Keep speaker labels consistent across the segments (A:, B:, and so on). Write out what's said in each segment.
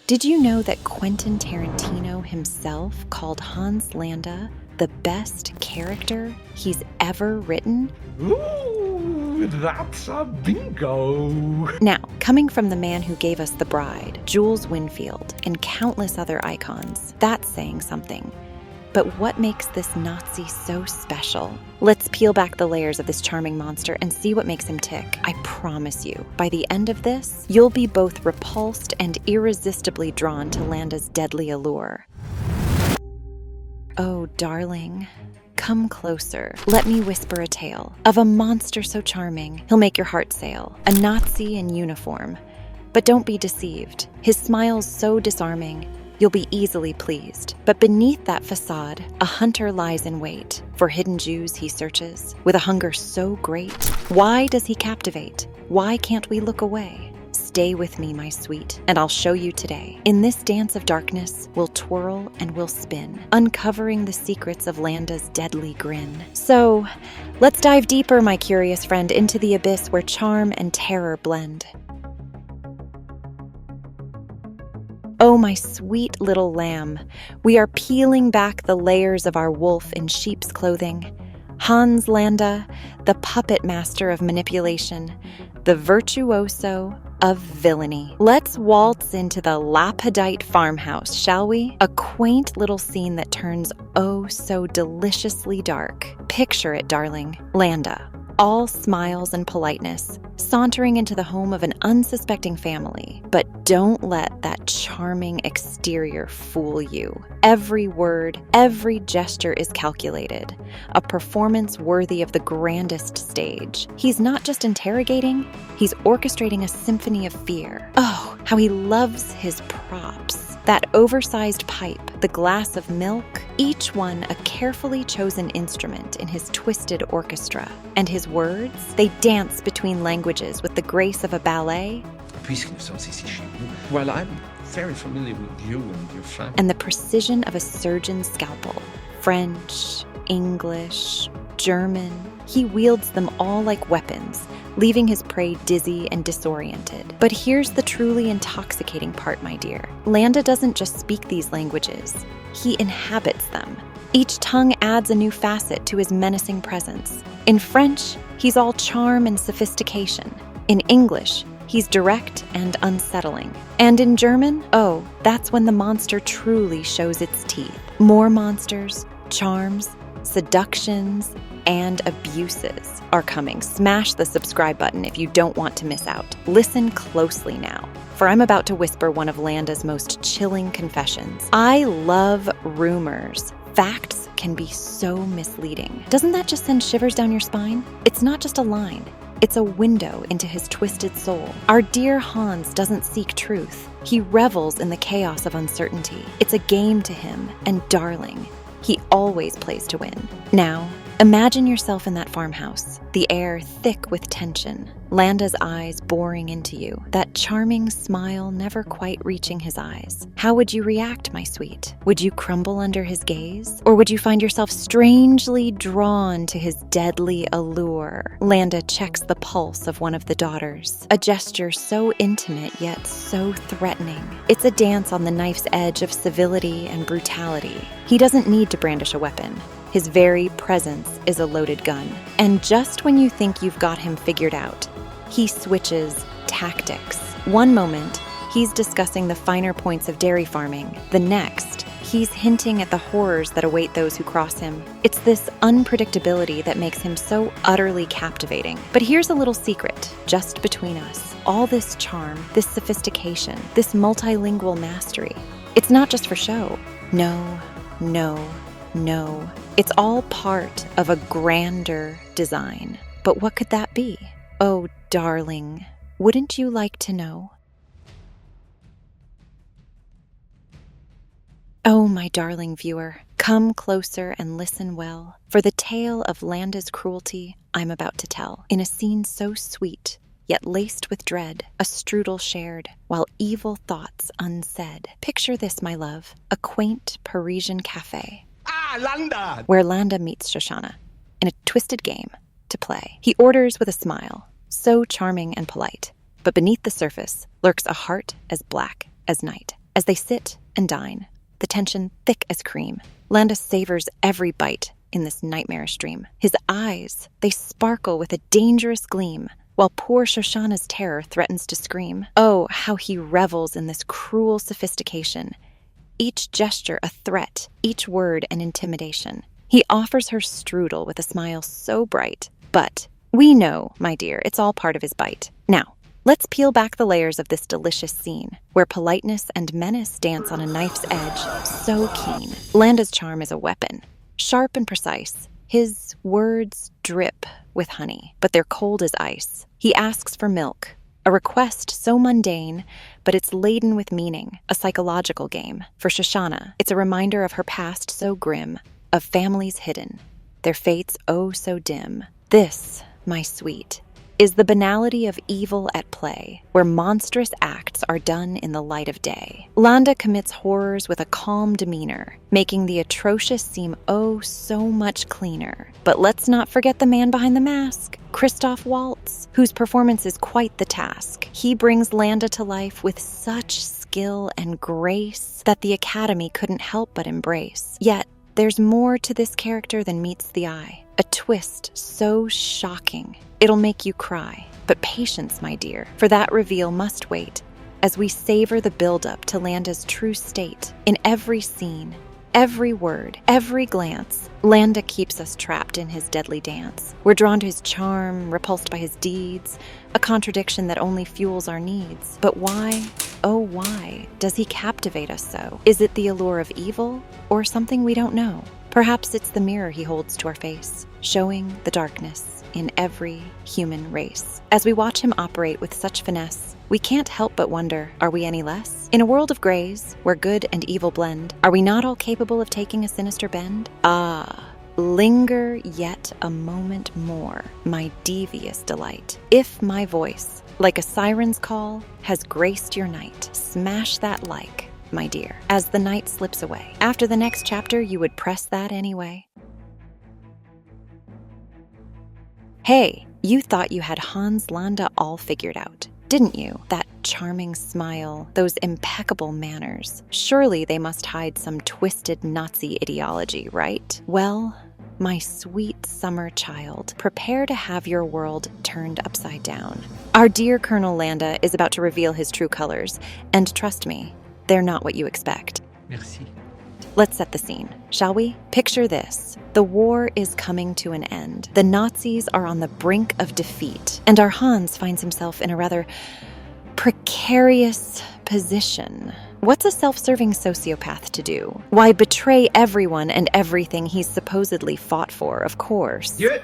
A: Did you know that Quentin Tarantino himself called Hans Landa the best character he's ever written?
B: Ooh, that's a bingo!
A: Now, coming from the man who gave us The Bride, Jules Winfield, and countless other icons, that's saying something. But what makes this Nazi so special? Let's peel back the layers of this charming monster and see what makes him tick. I promise you, by the end of this, you'll be both repulsed and irresistibly drawn to Landa's deadly allure. Oh, darling, come closer. Let me whisper a tale of a monster so charming, he'll make your heart sail. A Nazi in uniform. But don't be deceived. His smile's so disarming, you'll be easily pleased. But beneath that facade, a hunter lies in wait. For hidden Jews he searches, with a hunger so great. Why does he captivate? Why can't we look away? Stay with me, my sweet, and I'll show you today. In this dance of darkness, we'll twirl and we'll spin, uncovering the secrets of Landa's deadly grin. So, let's dive deeper, my curious friend, into the abyss where charm and terror blend. Oh, my sweet little lamb, we are peeling back the layers of our wolf in sheep's clothing. Hans Landa, the puppet master of manipulation, the virtuoso of villainy. Let's waltz into the Lapidite farmhouse, shall we? A quaint little scene that turns oh so deliciously dark. Picture it, darling. Landa, all smiles and politeness, sauntering into the home of an unsuspecting family. But don't let that charming exterior fool you. Every word, every gesture is calculated, a performance worthy of the grandest stage. He's not just interrogating, he's orchestrating a symphony of fear. Oh, how he loves his props. That oversized pipe, the glass of milk, each one a carefully chosen instrument in his twisted orchestra. And his words, they dance between languages with the grace of a ballet.
B: Puisque nous sommes ici chez vous, well, I'm very familiar with you and your family.
A: And the precision of a surgeon's scalpel. French, English, German. He wields them all like weapons, leaving his prey dizzy and disoriented. But here's the truly intoxicating part, my dear. Landa doesn't just speak these languages, he inhabits them. Each tongue adds a new facet to his menacing presence. In French, he's all charm and sophistication. In English, he's direct and unsettling. And in German, oh, that's when the monster truly shows its teeth. More monsters, charms, seductions, and abuses are coming. Smash the subscribe button if you don't want to miss out. Listen closely now, for I'm about to whisper one of Landa's most chilling confessions. I love rumors. Facts can be so misleading. Doesn't that just send shivers down your spine? It's not just a line. It's a window into his twisted soul. Our dear Hans doesn't seek truth. He revels in the chaos of uncertainty. It's a game to him, and darling, he always plays to win. Now, imagine yourself in that farmhouse, the air thick with tension, Landa's eyes boring into you, that charming smile never quite reaching his eyes. How would you react, my sweet? Would you crumble under his gaze? Or would you find yourself strangely drawn to his deadly allure? Landa checks the pulse of one of the daughters, a gesture so intimate yet so threatening. It's a dance on the knife's edge of civility and brutality. He doesn't need to brandish a weapon. His very presence is a loaded gun. And just when you think you've got him figured out, he switches tactics. One moment, he's discussing the finer points of dairy farming. The next, he's hinting at the horrors that await those who cross him. It's this unpredictability that makes him so utterly captivating. But here's a little secret, just between us. All this charm, this sophistication, this multilingual mastery, it's not just for show. No, no, no. It's all part of a grander design. But what could that be? Oh, darling, wouldn't you like to know? Oh, my darling viewer, come closer and listen well, for the tale of Landa's cruelty I'm about to tell, in a scene so sweet, yet laced with dread, a strudel shared, while evil thoughts unsaid. Picture this, my love, a quaint Parisian cafe.
B: Landa!
A: Where Landa meets Shoshana, in a twisted game to play. He orders with a smile, so charming and polite, but beneath the surface lurks a heart as black as night. As they sit and dine, the tension thick as cream, Landa savors every bite in this nightmarish dream. His eyes, they sparkle with a dangerous gleam, while poor Shoshana's terror threatens to scream. Oh, how he revels in this cruel sophistication. Each gesture a threat, each word an intimidation. He offers her strudel with a smile so bright. But we know, my dear, it's all part of his bite. Now, let's peel back the layers of this delicious scene, where politeness and menace dance on a knife's edge, so keen. Landa's charm is a weapon, sharp and precise. His words drip with honey, but they're cold as ice. He asks for milk, a request so mundane, but it's laden with meaning, a psychological game. For Shoshana, it's a reminder of her past so grim, of families hidden, their fates oh so dim. This, my sweet, is the banality of evil at play, where monstrous acts are done in the light of day. Landa commits horrors with a calm demeanor, making the atrocious seem oh so much cleaner. But let's not forget the man behind the mask, Christoph Waltz, whose performance is quite the task. He brings Landa to life with such skill and grace that the Academy couldn't help but embrace. Yet, there's more to this character than meets the eye. A twist so shocking, it'll make you cry. But patience, my dear, for that reveal must wait, as we savor the build-up to Landa's true state. In every scene, every word, every glance, Landa keeps us trapped in his deadly dance. We're drawn to his charm, repulsed by his deeds, a contradiction that only fuels our needs. But why, oh why, does he captivate us so? Is it the allure of evil, or something we don't know? Perhaps it's the mirror he holds to our face, showing the darkness in every human race. As we watch him operate with such finesse, we can't help but wonder, are we any less? In a world of grays, where good and evil blend, are we not all capable of taking a sinister bend? Ah, linger yet a moment more, my devious delight. If my voice, like a siren's call, has graced your night, smash that like, my dear, as the night slips away. After the next chapter, you would press that anyway. Hey, you thought you had Hans Landa all figured out, didn't you? That charming smile, those impeccable manners. Surely they must hide some twisted Nazi ideology, right? Well, my sweet summer child, prepare to have your world turned upside down. Our dear Colonel Landa is about to reveal his true colors, and trust me, they're not what you expect.
B: Merci.
A: Let's set the scene, shall we? Picture this. The war is coming to an end. The Nazis are on the brink of defeat, and our Hans finds himself in a rather precarious position. What's a self-serving sociopath to do? Why, betray everyone and everything he's supposedly fought for, of course.
B: Yeah.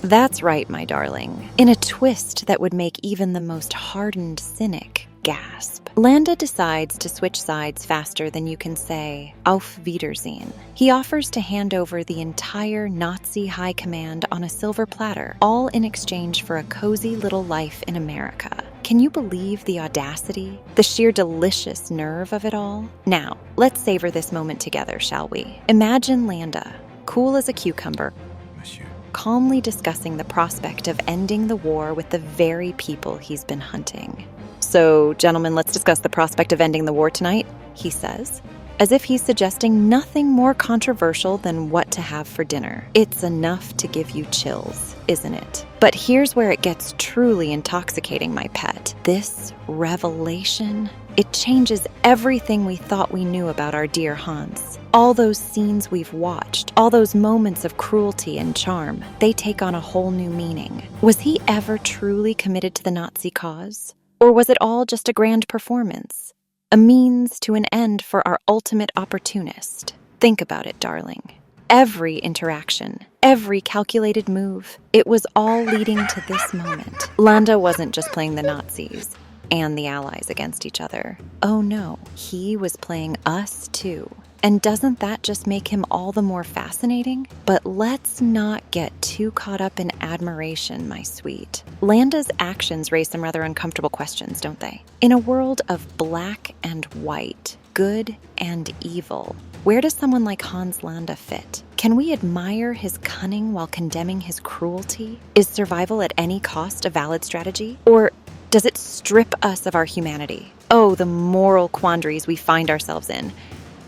A: That's right, my darling. In a twist that would make even the most hardened cynic gasp, Landa decides to switch sides faster than you can say Auf Wiedersehen. He offers to hand over the entire Nazi high command on a silver platter, all in exchange for a cozy little life in America. Can you believe the audacity, the sheer delicious nerve of it all? Now, let's savor this moment together, shall we? Imagine Landa, cool as a cucumber,
B: Monsieur.
A: calmly discussing the prospect of ending the war with the very people he's been hunting. So, gentlemen, let's discuss the prospect of ending the war tonight, he says, as if he's suggesting nothing more controversial than what to have for dinner. It's enough to give you chills, isn't it? But here's where it gets truly intoxicating, my pet. This revelation, it changes everything we thought we knew about our dear Hans. All those scenes we've watched, all those moments of cruelty and charm, they take on a whole new meaning. Was he ever truly committed to the Nazi cause? Or was it all just a grand performance? A means to an end for our ultimate opportunist? Think about it, darling. Every interaction, every calculated move, it was all leading to this moment. Landa wasn't just playing the Nazis and the Allies against each other. Oh no, he was playing us too. And doesn't that just make him all the more fascinating? But let's not get too caught up in admiration, my sweet. Landa's actions raise some rather uncomfortable questions, don't they? In a world of black and white, good and evil, where does someone like Hans Landa fit? Can we admire his cunning while condemning his cruelty? Is survival at any cost a valid strategy? Or Does it strip us of our humanity? Oh, the moral quandaries we find ourselves in.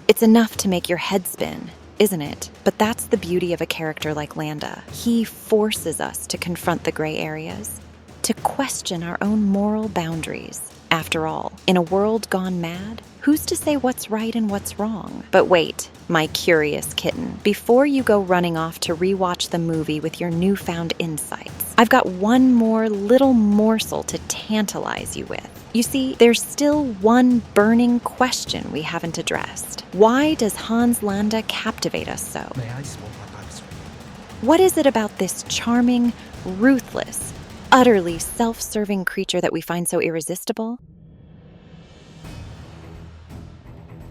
A: It's enough to make your head spin, isn't it? But that's the beauty of a character like Landa. He forces us to confront the gray areas, to question our own moral boundaries. After all, in a world gone mad, who's to say what's right and what's wrong? But wait, my curious kitten, before you go running off to rewatch the movie with your newfound insights, I've got one more little morsel to tantalize you with. You see, there's still one burning question we haven't addressed. Why does Hans Landa captivate us so?
B: May I smoke my pipe?
A: What is it about this charming, ruthless, utterly self-serving creature that we find so irresistible?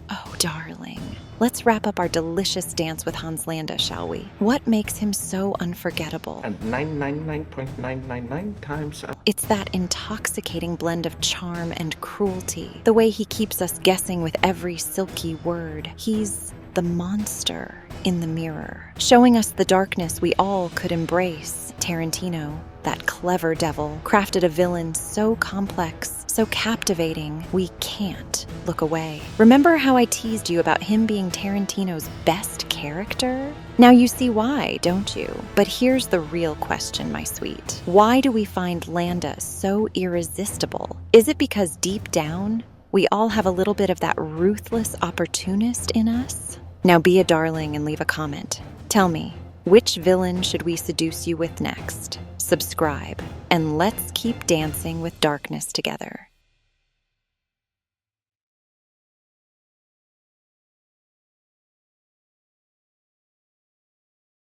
A: Oh, darling. Let's wrap up our delicious dance with Hans Landa, shall we? What makes him so unforgettable?
B: And 999.999 times up.
A: It's that intoxicating blend of charm and cruelty. The way he keeps us guessing with every silky word. He's the monster in the mirror, showing us the darkness we all could embrace. Tarantino, that clever devil, crafted a villain so complex, so captivating, we can't look away. Remember how I teased you about him being Tarantino's best character? Now you see why, don't you? But here's the real question, my sweet. Why do we find Landa so irresistible? Is it because deep down, we all have a little bit of that ruthless opportunist in us? Now be a darling and leave a comment. Tell me, which villain should we seduce you with next? Subscribe, and let's keep dancing with darkness together.